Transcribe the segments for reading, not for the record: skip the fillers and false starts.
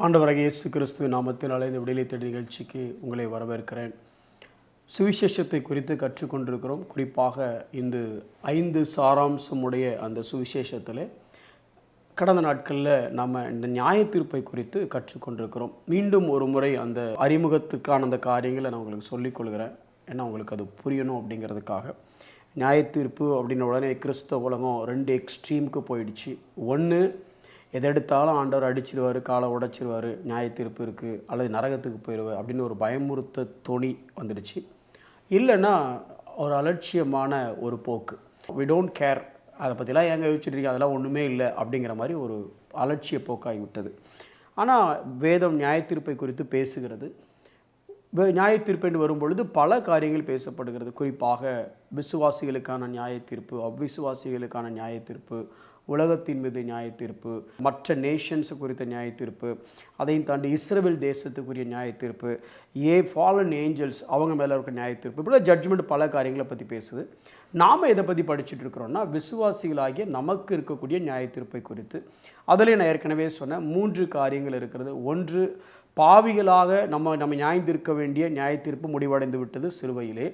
ஆண்டவராகிய இயேசு கிறிஸ்துவின் நாமத்தினாலே இந்த விடுதலை தேடி நிகழ்ச்சிக்கு உங்களை வரவேற்கிறேன். சுவிசேஷத்தை குறித்து கற்றுக்கொண்டிருக்கிறோம். குறிப்பாக இந்த 5 சாராம்சமுடைய அந்த சுவிசேஷத்தில் கடந்த நாட்களில் நாம் இந்த நியாய தீர்ப்பை குறித்து கற்றுக்கொண்டிருக்கிறோம். மீண்டும் ஒரு முறை அந்த அறிமுகத்துக்கான அந்த காரியங்களை நான் உங்களுக்கு சொல்லிக்கொள்கிறேன். ஏன்னா உங்களுக்கு அது புரியணும் அப்படிங்கிறதுக்காக. நியாய தீர்ப்பு அப்படின்ன உடனே கிறிஸ்தவ உலகம் 2 எக்ஸ்ட்ரீமுக்கு போயிடுச்சு. ஒன்று, எதை எடுத்தாலும் ஆண்டவர் அடிச்சிடுவார், காலை உடைச்சிடுவார், நியாய தீர்ப்பு இருக்குது, அல்லது நரகத்துக்கு போயிடுவார் அப்படின்னு ஒரு பயமுறுத்த தொனி வந்துடுச்சு. இல்லைன்னா ஒரு அலட்சியமான ஒரு போக்கு, வி டோன்ட் கேர், அதை பற்றிலாம் ஏங்க யோசிச்சுட்ருக்கீங்க, அதெல்லாம் ஒன்றுமே இல்லை அப்படிங்கிற மாதிரி ஒரு அலட்சிய போக்காகி விட்டது. ஆனால் வேதம் நியாய தீர்ப்பை குறித்து பேசுகிறது. நியாய தீர்ப்பு என்று வரும்பொழுது பல காரியங்கள் பேசப்படுகிறது. குறிப்பாக விசுவாசிகளுக்கான நியாய தீர்ப்பு, அவ்விசுவாசிகளுக்கான நியாய தீர்ப்பு, உலகத்தின் மீது நியாய தீர்ப்பு, மற்ற நேஷன்ஸு குறித்த நியாய தீர்ப்பு, அதையும் தாண்டி இஸ்ரவேல் தேசத்துக்குரிய நியாய தீர்ப்பு, ஃபாலன் ஏஞ்சல்ஸ் அவங்க மேலே இருக்க நியாய தீர்ப்பு, இப்படி ஜட்ஜ்மெண்ட் பல காரியங்களை பற்றி பேசுது. நாம் எதை பற்றி படிச்சுட்டு இருக்கிறோன்னா விசுவாசிகளாகிய நமக்கு இருக்கக்கூடிய நியாய தீர்ப்பை குறித்து. அதிலே நான் ஏற்கனவே சொன்ன 3 காரியங்கள் இருக்கிறது. ஒன்று, பாவிகளாக நம்ம நியாயந்திருக்க வேண்டிய நியாய தீர்ப்பு முடிவடைந்து விட்டது சிலுவையிலே.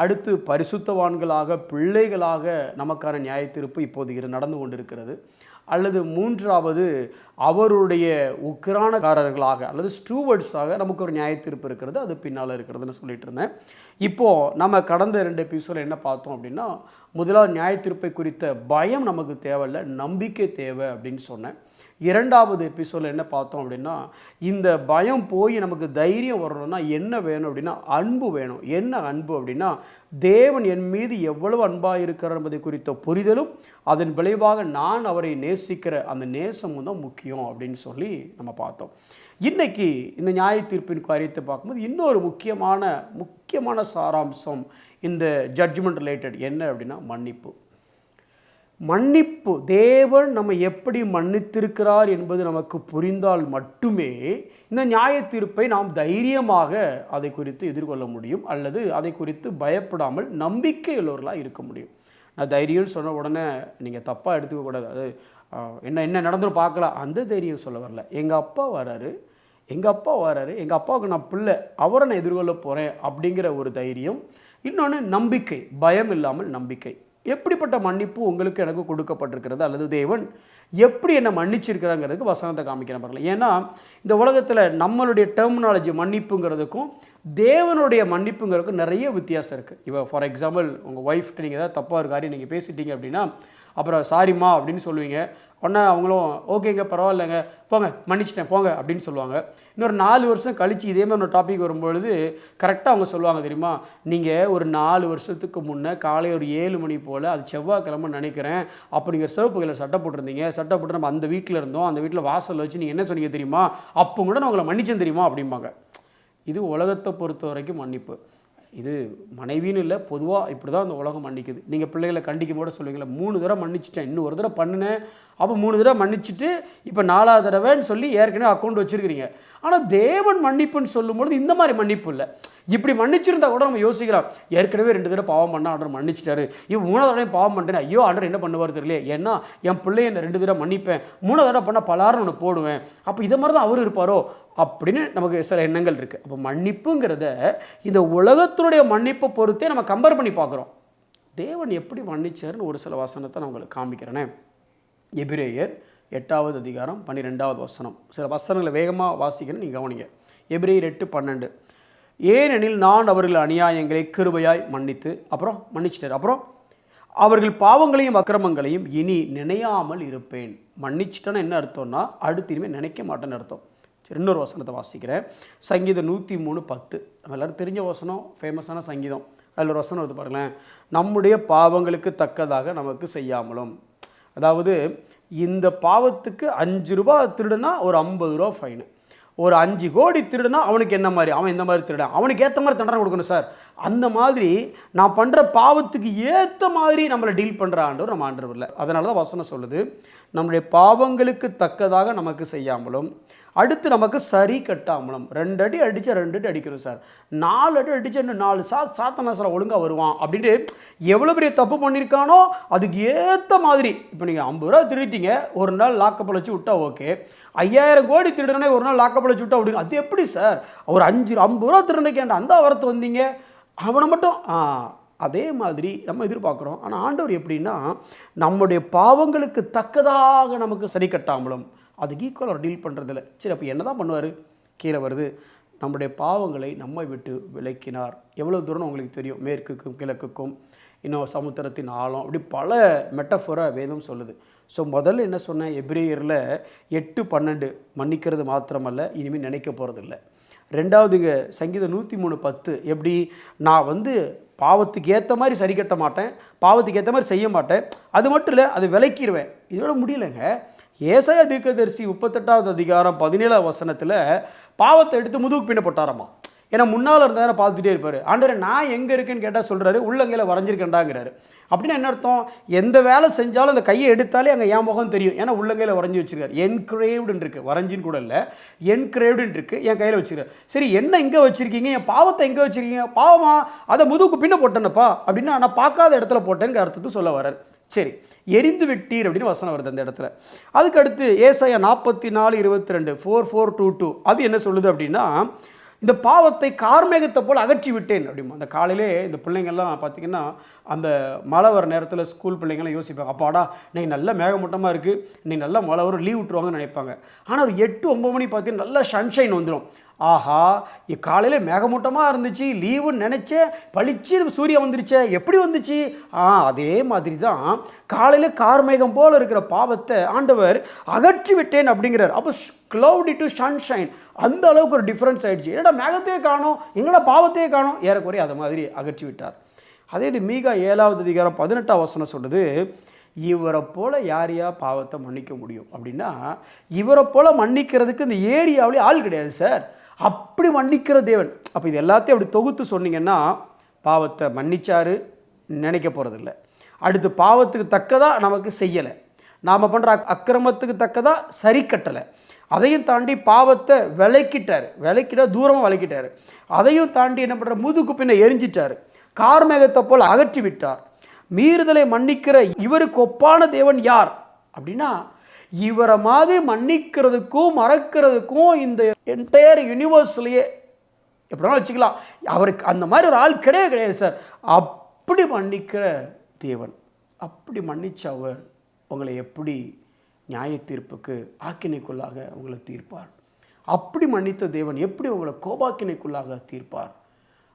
அடுத்து, பரிசுத்தவான்களாக பிள்ளைகளாக நமக்கான நியாய தீர்ப்பு இப்போது நடந்து கொண்டிருக்கிறது. அல்லது மூன்றாவது, அவருடைய உக்கிரானக்காரர்களாக அல்லது ஸ்டூவர்ட்ஸாக நமக்கு ஒரு நியாய தீர்ப்பு இருக்கிறது, அது பின்னால் இருக்கிறதுன்னு சொல்லிட்டு இருந்தேன். இப்போது நம்ம கடந்த 2 எபிசோடில் என்ன பார்த்தோம் அப்படின்னா, முதலாவது நியாய தீர்ப்பை குறித்த பயம் நமக்கு தேவையில்லை, நம்பிக்கை தேவை அப்படின்னு சொன்னேன். 2வது எபிசோடில் என்ன பார்த்தோம் அப்படின்னா, இந்த பயம் போய் நமக்கு தைரியம் வரணும்னா என்ன வேணும் அப்படின்னா, அன்பு வேணும். என்ன அன்பு அப்படின்னா, தேவன் என் மீது எவ்வளவு அன்பாக இருக்கிறார் என்பதை குறித்த புரிதலும், அதன் விளைவாக நான் அவரை நேசிக்கிற அந்த நேசமும் தான் முக்கியம் அப்படின்னு சொல்லி நம்ம பார்த்தோம். இன்றைக்கி இந்த நியாய தீர்ப்பின் காரியத்தை பார்க்கும்போது இன்னொரு முக்கியமான சாராம்சம் இந்த ஜட்ஜ்மெண்ட் ரிலேட்டட் என்ன அப்படின்னா, மன்னிப்பு. தேவன் நம்ம எப்படி மன்னித்திருக்கிறார் என்பது நமக்கு புரிந்தால் மட்டுமே இந்த நியாய தீர்ப்பை நாம் தைரியமாக அதை குறித்து எதிர்கொள்ள முடியும், அல்லது அதை குறித்து பயப்படாமல் நம்பிக்கை உள்ளவர்களாக இருக்க முடியும். நான் தைரியம்னு சொன்ன உடனே நீங்கள் தப்பாக எடுத்துக்கக்கூடாது. அது என்ன நடந்துடும் பார்க்கலாம், அந்த தைரியம் சொல்ல வரல. எங்கள் அப்பா வராரு, எங்கள் அப்பாவுக்கு நான் பிள்ளை, அவரை நான் எதிர்கொள்ள போகிறேன் அப்படிங்கிற ஒரு தைரியம். இன்னொன்று நம்பிக்கை, பயம் இல்லாமல் நம்பிக்கை. எப்படிப்பட்ட மன்னிப்பு உங்களுக்கு எனக்கு கொடுக்கப்பட்டிருக்கிறது, அல்லது தேவன் எப்படி என்னை மன்னிச்சிருக்கிறாங்கிறதுக்கு வசனத்தை காமிக்கிறேன் பாருங்கள். ஏன்னா இந்த உலகத்தில் நம்மளுடைய டெர்மினாலஜி மன்னிப்புங்கிறதுக்கும் தேவனுடைய மன்னிப்புங்கிறதுக்கும் நிறைய வித்தியாசம் இருக்குது. இப்போ ஃபார் எக்ஸாம்பிள், உங்கள் ஒய்ஃப்ட்டு நீங்கள் ஏதாவது தப்பாக ஒரு காரியம் நீங்கள் பேசிட்டீங்க அப்படின்னா, அப்புறம் சாரிம்மா அப்படின்னு சொல்லுவீங்க. உடனே அவங்களும் ஓகேங்க பரவாயில்லைங்க போங்க மன்னிச்சிட்டேன் போங்க அப்படின்னு சொல்லுவாங்க. இன்னொரு 4 வருஷம் கழித்து இதே மாதிரி ஒரு டாபிக் வரும்பொழுது கரெக்டாக அவங்க சொல்லுவாங்க, தெரியுமா, நீங்கள் ஒரு 4 வருஷத்துக்கு முன்னே காலை ஒரு 7 மணி போல், அது செவ்வாய்க்கிழமை நினைக்கிறேன், அப்போ நீங்கள் சிவப்பு கலர் சட்டை போட்டிருந்தீங்க, சட்டை போட்டு நம்ம அந்த வீட்டில் இருந்தோம், அந்த வீட்டில் வாசல் வச்சு நீங்கள் என்ன சொன்னீங்க தெரியுமா, அப்போ கூட நான் உங்களை மன்னிச்சேன் தெரியுமா அப்படிம்பாங்க. இது உலகத்தை பொறுத்த வரைக்கும் மன்னிப்பு. இது மனைவின்னு இல்லை, பொதுவாக இப்படி தான் அந்த உலகம் மன்னிக்குது. நீங்கள் பிள்ளைகளை கண்டிக்கும் போது சொல்லுவீங்களா, 3 தடவை மன்னிச்சிட்டேன், இன்னும் ஒரு தடவை பண்ணினேன், அப்போ 3 தடவை மன்னிச்சுட்டு இப்போ 4வது தடவைன்னு சொல்லி ஏற்கனவே அக்கௌண்ட் வச்சுருக்கிறீங்க. ஆனால் தேவன் மன்னிப்புன்னு சொல்லும்பொழுது இந்த மாதிரி மன்னிப்பு இல்லை. இப்படி மன்னிச்சிருந்தா கூட நம்ம யோசிக்கலாம், ஏற்கனவே 2 தடவை பாவம் பண்ணால் ஆண்டவர் மன்னிச்சிட்டாரு, இப்போ 3வது தடவை பாவம் பண்ணுறேன், ஐயோ ஆண்டவர் என்ன பண்ணுவார் தெரியல, ஏன்னா என் பிள்ளையை என்ன 2 தடவை மன்னிப்பேன், 3வது தடவை பண்ணால் பலாரும் ஒன்று போடுவேன், அப்போ இதை மாதிரி தான் அவரும் இருப்பாரோ அப்படின்னு நமக்கு சில எண்ணங்கள் இருக்குது. அப்போ மன்னிப்புங்கிறத இந்த உலகத்தினுடைய மன்னிப்பை பொறுத்தே நம்ம கம்பேர் பண்ணி பார்க்குறோம். தேவன் எப்படி மன்னிச்சார்னு ஒரு சில வசனத்தை நான் உங்களுக்கு காமிக்கிறேனே. எபிரேயர் 8வது அதிகாரம் 12வது வசனம். சில வசனங்களை வேகமாக வாசிக்கிறேன், நீங்கள் கவனிங்க. எபிரேயர் 8:12. ஏனெனில் நான் அவர்கள் அநியாயங்களை கிருபையாய் மன்னித்து, அப்புறம் மன்னிச்சிட்டார், அப்புறம் அவர்கள் பாவங்களையும் அக்கிரமங்களையும் இனி நினையாமல் இருப்பேன். மன்னிச்சிட்டேன்னு என்ன அர்த்தம்னா, அடுத்து இனிமேல் நினைக்க மாட்டேன்னு அர்த்தம். சரி, இன்னொரு வசனத்தை வாசிக்கிறேன். சங்கீதம் 103:10. நம்ம எல்லோரும் தெரிஞ்ச வசனம், ஃபேமஸான சங்கீதம். அதில் ஒரு வசனம் எடுத்து பாருங்களேன், நம்முடைய பாவங்களுக்கு தக்கதாக நமக்கு செய்யாமலும். அதாவது இந்த பாவத்துக்கு 5 ரூபா திருடுனா ஒரு 50 ரூபா ஃபைனு, ஒரு 5 கோடி திருடுனா அவனுக்கு என்ன மாதிரி, அவன் எந்த மாதிரி திருடான், அவனுக்கு ஏற்ற மாதிரி தண்டனை கொடுக்கணும் சார், அந்த மாதிரி நான் பண்ணுற பாவத்துக்கு ஏற்ற மாதிரி நம்மளை டீல் பண்ணுற ஆண்டவர் நம்ம ஆண்டவர் இல்லை. அதனால தான் வசனம் சொல்லுது, நம்முடைய பாவங்களுக்கு தக்கதாக நமக்கு செய்யாமலும் அடுத்து நமக்கு சரி கட்டாமலும். 2 அடி அடித்தா 2 அடி அடிக்கிறோம் சார், 4 அடி அடித்தா இன்னும் 4 சாத்தனா சார் ஒழுங்காக வருவான் அப்படின்ட்டு எவ்வளோ பெரிய தப்பு பண்ணியிருக்கானோ அதுக்கு ஏற்ற மாதிரி. இப்போ நீங்கள் 50 ரூபா திருடிட்டீங்க, ஒரு நாள் லாக்கப்பில் வச்சு விட்டா ஓகே. 5000 கோடி திருடனே ஒரு நாள் லாக்கப்பில் வச்சு விட்டா அப்படின்னு அது எப்படி சார்? ஒரு 50 ரூபா திருடனைக்கேண்டா அந்த வரத்து வந்தீங்க அவனை மட்டும் அதே மாதிரி நம்ம எதிர்பார்க்குறோம். ஆனால் ஆண்டவர் எப்படின்னா, நம்முடைய பாவங்களுக்கு தக்கதாக நமக்கு சரி கட்டாமலும் அதுக்கு ஈக்குவலாக டீல் பண்ணுறதில்ல. சரி, அப்போ என்ன தான் பண்ணுவார்? கீழே வருது, நம்முடைய பாவங்களை நம்மை விட்டு விலக்கினார். எவ்வளோ தூரம்னு உங்களுக்கு தெரியும், மேற்குக்கும் கிழக்குக்கும், இன்னும் சமுத்திரத்தின் ஆழம், அப்படி பல மெட்டஃபோரை வேதம் சொல்லுது. ஸோ முதல்ல என்ன சொன்னேன், எபிரேயரில் 8:12 மன்னிக்கிறது மாத்திரமல்ல இனிமேல் நினைக்க போகிறதில்ல. ரெண்டாவதுங்க சங்கீதம் 103:10 எப்படி, நான் பாவத்துக்கு ஏற்ற மாதிரி சரி கட்ட மாட்டேன், பாவத்துக்கு ஏற்ற மாதிரி செய்ய மாட்டேன், அது மட்டும் இல்லை அதை விலக்கிடுவேன். இதோட முடியலைங்க. ஏசாயா தீர்க்கதரிசி 38வது அதிகாரம் 17வது வசனத்தில் பாவத்தை எடுத்து முதுகுக்கு பின்ன போட்டாராமா. ஏன்னா முன்னால் இருந்தால் பார்த்துட்டே இருப்பார். ஆண்டவரே நான் எங்கே இருக்குன்னு கேட்டால் சொல்கிறாரு, உள்ளங்கையில் வரைஞ்சிருக்கேன்டாங்கிறாரு. அப்படின்னா என்ன அர்த்தம்? எந்த வேலை செஞ்சாலும் அந்த கையை எடுத்தாலே அங்கே என் முகம் தெரியும், ஏன்னா உள்ளங்கையில் வரைஞ்சி வச்சுருக்காரு. என்கிரேவ்டுன்னு இருக்குது, வரைஞ்சின்னு கூட இல்லை, என்கிரேவ்டுன்னு இருக்குது, என் கையில் வச்சுருக்காரு. சரி, என்ன எங்கே வச்சுருக்கீங்க, என் பாவத்தை எங்கே வச்சுருக்கீங்க? பாவமா? அதை முதுகுக்கு பின்ன போட்டேன்னப்பா அப்படின்னா நான் பார்க்காத இடத்துல போட்டேன்னு அர்த்தத்தை சொல்ல வர்றார். சரி, எரிந்து விட்டீர் அப்படின்னு வசனம் வருது அந்த இடத்துல. அதுக்கு அடுத்து ஏசாயா 44:22 44:22 அது என்ன சொல்லுது அப்படின்னா, இந்த பாவத்தை கார்மேகத்தை போல் அகற்றி விட்டேன் அப்படிமா. அந்த காலையிலே இந்த பிள்ளைங்கள்லாம் பார்த்திங்கன்னா அந்த மழை வர நேரத்தில் ஸ்கூல் பிள்ளைங்கள்லாம் யோசிப்பாங்க, அப்பாடா இன்னைக்கு நல்ல மேகமூட்டமாக இருக்குது, இன்னைக்கு நல்லா மழை வரும், லீவ் விட்டுருவாங்கன்னு நினைப்பாங்க. ஆனால் ஒரு 8-9 மணி பார்த்தீங்கன்னா நல்லா சன்ஷைன் வந்துடும். ஆஹா, காலையில் மேகமூட்டமாக இருந்துச்சு, லீவுன்னு நினச்சேன், பளிச்சு சூரியன் வந்துருச்சே, எப்படி வந்துச்சு? அதே மாதிரி தான் காலையில் கார்மேகம் போல் இருக்கிற பாவத்தை ஆண்டவர் அகற்றி விட்டேன் அப்படிங்கிறார். அப்போ க்ளவுடி டு சன்ஷைன், அந்த அளவுக்கு ஒரு டிஃப்ரென்ஸ் ஆகிடுச்சு. என்னடா மேகத்தையே காணோம், எங்கடா பாவத்தையே காணோம், ஏறக்குறைய அதை மாதிரி அகற்றி விட்டார். அதே இது மீகா 7வது அதிகாரம் 18வது வசனம் சொல்லுது, இவரை போல் யார் பாவத்தை மன்னிக்க முடியும் அப்படின்னா, இவரை போல் மன்னிக்கிறதுக்கு இந்த ஏரியாவிலே ஆள் கிடையாது சார், அப்படி மன்னிக்கிற தேவன். அப்போ இது எல்லாத்தையும் அப்படி தொகுத்து சொன்னீங்கன்னா, பாவத்தை மன்னிச்சாரு, நினைக்க போகிறதில்ல. அடுத்து பாவத்துக்கு தக்கதாக நமக்கு செய்யலை, நாம் பண்ணுற அக்கிரமத்துக்கு தக்கதாக சரி கட்டலை, அதையும் தாண்டி பாவத்தை விலக்கிட்டார் தூரமாக விலக்கிட்டார். அதையும் தாண்டி என்ன பண்ணுற, முதுகு பின்ன எரிஞ்சிட்டார், கார்மேகத்தை போல் அகற்றி விட்டார். மீறுதலை மன்னிக்கிற இவருக்கு ஒப்பான தேவன் யார் அப்படின்னா, இவரை மாதிரி மன்னிக்கிறதுக்கும் மறக்கிறதுக்கும் இந்த என்டையர் யூனிவர்ஸ்லேயே எப்படினாலும் வச்சுக்கலாம், அவருக்கு அந்த மாதிரி ஒரு ஆள் கிடையாது சார். அப்படி மன்னிக்கிற தேவன், அப்படி மன்னிச்ச அவர் உங்களை எப்படி நியாய தீர்ப்புக்கு ஆக்கினைக்குள்ளாக உங்களை தீர்ப்பார்? அப்படி மன்னித்த தேவன் எப்படி உங்களை கோபாக்கினைக்குள்ளாக தீர்ப்பார்?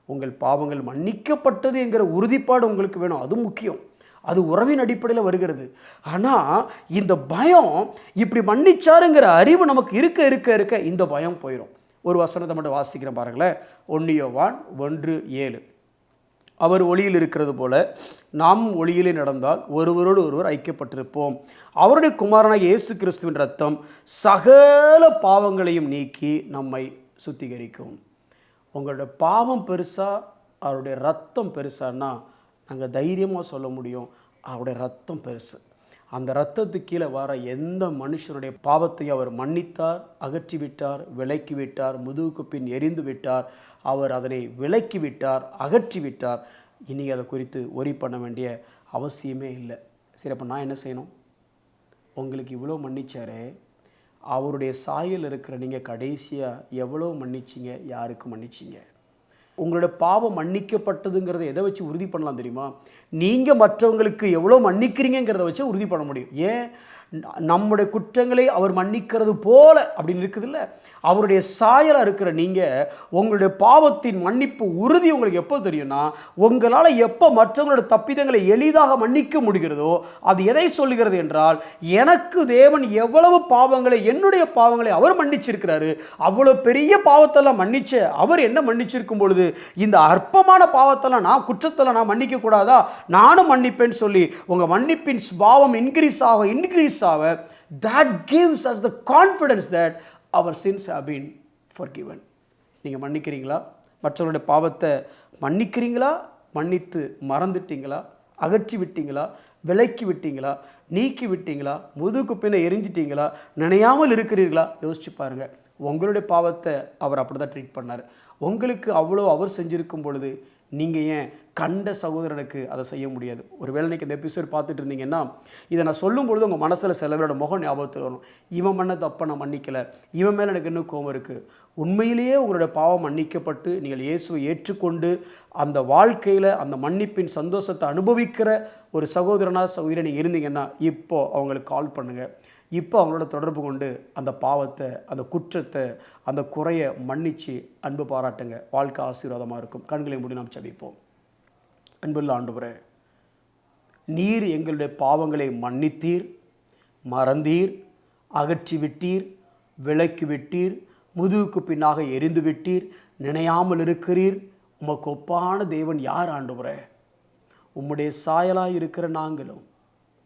உங்கள் பாவங்கள் மன்னிக்கப்பட்டது என்கிற உறுதிப்பாடு உங்களுக்கு வேணும், அது முக்கியம், அது உறவின் அடிப்படையில் வருகிறது. ஆனால் இந்த பயம், இப்படி மன்னிச்சாருங்கிற அறிவு நமக்கு இருக்க இருக்க இருக்க இந்த பயம் போயிடும். ஒரு வசனத்தை மட்டும் வாசிக்கிறேன் பாருங்களேன், 1 யோவான் 1:7, அவர் ஒளியில் இருக்கிறது போல நாம் ஒளியிலே நடந்தால் ஒருவரோடு ஒருவர் ஐக்கியப்பட்டிருப்போம். அவருடைய குமாரனாகிய இயேசு கிறிஸ்துவின் இரத்தம் சகல பாவங்களையும் நீக்கி நம்மை சுத்திகரிக்கும். உங்களோட பாவம் பெருசா, அவருடைய ரத்தம் பெருசான்னா நாங்கள் தைரியமாக சொல்ல முடியும், அவருடைய ரத்தம் பெருசு. அந்த ரத்தத்துக்கு கீழே வர எந்த மனுஷனுடைய பாவத்தையும் அவர் மன்னித்தார், அகற்றி விட்டார், விலக்கி விட்டார், முதுகுக்கு பின் எரிந்து விட்டார். அவர் அதனை விலக்கி விட்டார், அகற்றி விட்டார். இனி அதை குறித்து ஒரி பண்ண வேண்டிய அவசியமே இல்லை. சரி, அப்போ நான் என்ன செய்யணும்? உங்களுக்கு இவ்வளோ மன்னிச்சாரே, அவருடைய சாயல் இருக்கிற நீங்கள் கடைசியாக எவ்வளோ மன்னிச்சிங்க, யாருக்கு மன்னிச்சிங்க? உங்களோட பாவம் மன்னிக்கப்பட்டதுங்கிறத எதை வச்சு உறுதி பண்ணலாம் தெரியுமா? நீங்கள் மற்றவங்களுக்கு எவ்வளோ மன்னிக்கிறீங்கிறத வச்சு உறுதி பண்ண முடியும். ஏன்? நம்முடைய குற்றங்களை அவர் மன்னிக்கிறது போல அப்படின்னு இருக்குது இல்லை, அவருடைய சாயலாக இருக்கிற நீங்கள் உங்களுடைய பாவத்தின் மன்னிப்பு உறுதி உங்களுக்கு எப்போ தெரியும்னா, உங்களால் எப்போ மற்றவங்களோட தப்பிதங்களை எளிதாக மன்னிக்க முடிகிறதோ அது எதை சொல்லுகிறது என்றால், எனக்கு தேவன் எவ்வளவு பாவங்களை, என்னுடைய பாவங்களை அவர் மன்னிச்சிருக்கிறாரு, அவ்வளோ பெரிய பாவத்தெல்லாம் மன்னிச்ச அவர் என்ன மன்னிச்சிருக்கும் பொழுது இந்த அற்பமான பாவத்தெல்லாம் நான், குற்றத்தெல்லாம் நான் மன்னிக்க கூடாதா, நானும் மன்னிப்பேன்னு சொல்லி உங்கள் மன்னிப்பின் பாவம் இன்க்ரீஸ் ஆக that gives us the confidence that our sins have been forgiven. நீங்கள் மன்னிக்கிறீங்களா? மற்றவர்களுடைய பாவத்தை மன்னிக்கிறீங்களா? மன்னித்து மறந்துட்டீங்களா? அகற்றி விட்டீங்களா? விலக்கி விட்டீங்களா? நீக்கி விட்டீங்களா? முதுகு பின்ன எரிஞ்சிட்டீங்களா? நினையாமல் இருக்கிறீர்களா? யோசிச்சு பாருங்கள். உங்களுடைய பாவத்தை அவர் அப்படி தான் ட்ரீட் பண்ணார். உங்களுக்கு அவ்வளோ அவர் செஞ்சுருக்கும் பொழுது நீங்கள் ஏன் கண்ட சகோதரனுக்கு அதை செய்ய முடியாது? ஒரு வேளை இந்த எபிசோட் பார்த்துட்டு இருந்தீங்கன்னா, இதை நான் சொல்லும் பொழுது உங்கள் மனசில் சிலவரோட முகம் ஞாபகத்தில் வரும். இவன் பண்ண தப்பை நான் மன்னிக்கலை, இவன் மேலே எனக்கு இன்னும் கோபம் இருக்குது. உண்மையிலேயே உங்களுடைய பாவம் மன்னிக்கப்பட்டு நீங்கள் இயேசுவை ஏற்றுக்கொண்டு அந்த வாழ்க்கையில் அந்த மன்னிப்பின் சந்தோஷத்தை அனுபவிக்கிற ஒரு சகோதரனாக சகோதரி நீங்கள் இருந்தீங்கன்னா, இப்போது அவங்களுக்கு கால் பண்ணுங்கள். இப்போ அவங்களோட தொடர்பு கொண்டு அந்த பாவத்தை, அந்த குற்றத்தை, அந்த குறையை மன்னித்து அன்பு பாராட்டுங்க. வாழ்க்கை ஆசீர்வாதமாக இருக்கும். கண்களை மூடி நாம் ஜெபிப்போம். அன்புள்ள ஆண்டவரே, நீர் எங்களுடைய பாவங்களை மன்னித்தீர், மறந்தீர், அகற்றி விட்டீர், விலக்கி விட்டீர், முதுகுக்கு பின்னாக எரிந்து விட்டீர், நினையாமல் இருக்கிறீர். உமக்கு ஒப்பான தேவன் யார் ஆண்டவரே? உம்முடைய சாயலாக இருக்கிற நாங்களும்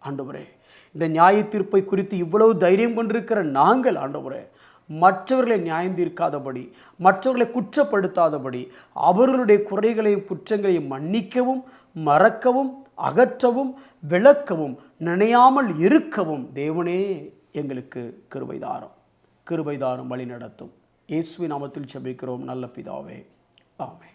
ஆண்டவரே, இந்த நியாய தீர்ப்பை குறித்து இவ்வளவு தைரியம் கொண்டிருக்கிற நாங்கள் ஆண்டவரே, மற்றவர்களை நியாயம் தீர்க்காதபடி, மற்றவர்களை குற்றப்படுத்தாதபடி, அவர்களுடைய குறைகளையும் குற்றங்களையும் மன்னிக்கவும், மறக்கவும், அகற்றவும், விளக்கவும், நினையாமல் இருக்கவும் தேவனே எங்களுக்கு கிருபை தாரும், வழி நடத்தும். இயேசுவின் நாமத்தில் ஜெபிக்கிறோம் நல்ல பிதாவே, ஆமென்.